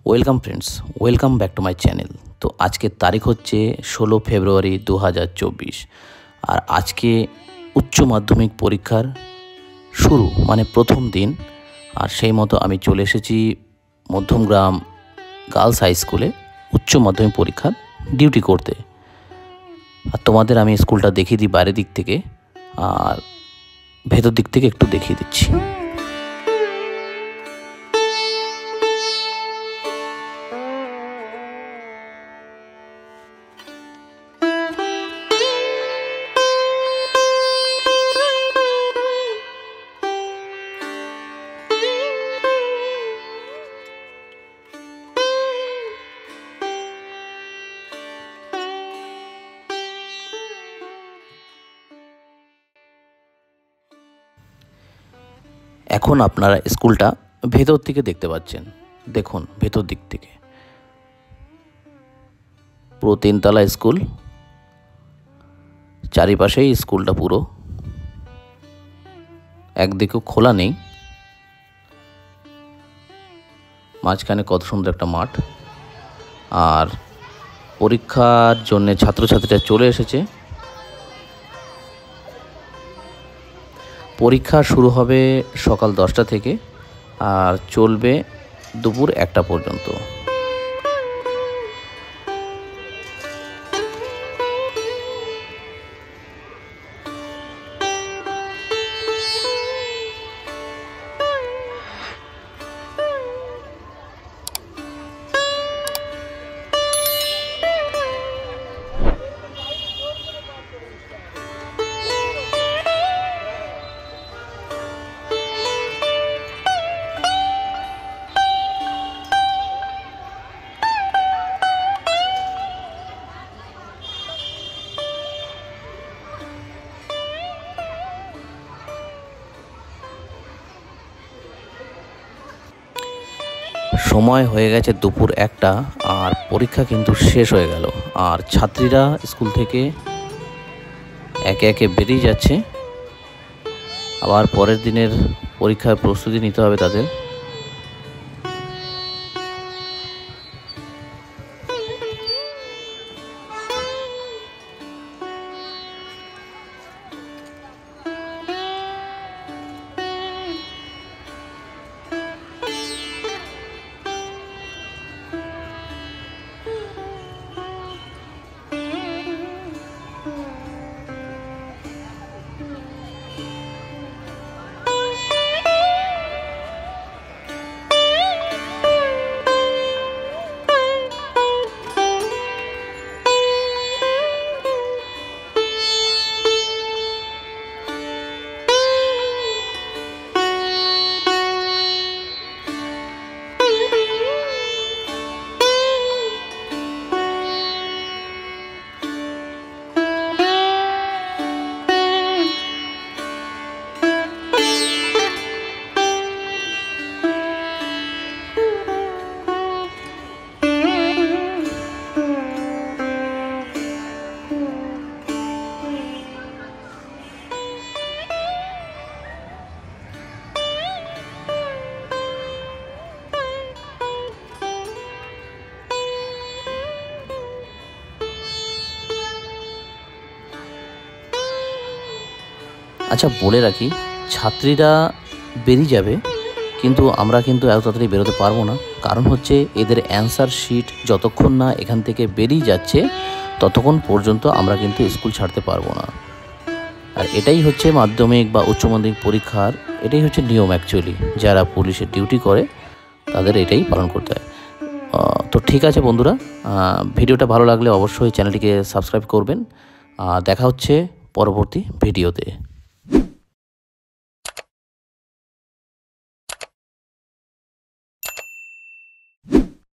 Welcome friends, welcome back to my channel. তো আজকের তারিখ হচ্ছে 16 ফেব্রুয়ারি 2024। আর আজকে উচ্চ মাধ্যমিক পরীক্ষার শুরু, মানে প্রথম দিন। আর সেই মতো আমি চলে এসেছি মধ্যমগ্রাম গার্লস হাই স্কুলে উচ্চ মাধ্যমিক পরীক্ষার ডিউটি করতে। আর তোমাদের আমি স্কুলটা দেখিয়ে দিই বাইরের দিক থেকে, আর ভেতর দিক থেকে একটু দেখিয়ে দিচ্ছি। এখন আপনারা স্কুলটা ভেতর থেকে দেখতে পাচ্ছেন। দেখুন ভেতর দিক থেকে পুরো 3তলা স্কুল, চারিপাশেই স্কুলটা পুরো, একদিকেও খোলা নেই। মাঝখানে কত সুন্দর একটা মাঠ। আর পরীক্ষার জন্য ছাত্রছাত্রীরা চলে এসেছে। পরীক্ষা শুরু হবে সকাল 10টা থেকে আর চলবে দুপুর 1টা পর্যন্ত। সময় হয়ে গেছে দুপুর 1টা, আর পরীক্ষা কিন্তু শেষ হয়ে গেল। আর ছাত্রীরা স্কুল থেকে একে একে বেরিয়ে যাচ্ছে। আবার পরের দিনের পরীক্ষার প্রস্তুতি নিতে হবে তাদের। আচ্ছা, বলে রাখি, ছাত্রীরা বেরিয়ে যাবে, কিন্তু আমরা কিন্তু এত তাড়াতাড়ি বেরোতে পারবো না। কারণ হচ্ছে এদের অ্যান্সার শিট যতক্ষণ না এখান থেকে বেরিয়ে যাচ্ছে ততক্ষণ পর্যন্ত আমরা কিন্তু স্কুল ছাড়তে পারবো না। আর এটাই হচ্ছে মাধ্যমিক বা উচ্চ মাধ্যমিক পরীক্ষার, এটাই হচ্ছে নিয়ম। অ্যাকচুয়ালি যারা পুলিশের ডিউটি করে তাদের এটাই পালন করতে হয়। তো ঠিক আছে বন্ধুরা, ভিডিওটা ভালো লাগলে অবশ্যই চ্যানেলটিকে সাবস্ক্রাইব করবেন। দেখা হচ্ছে পরবর্তী ভিডিওতে।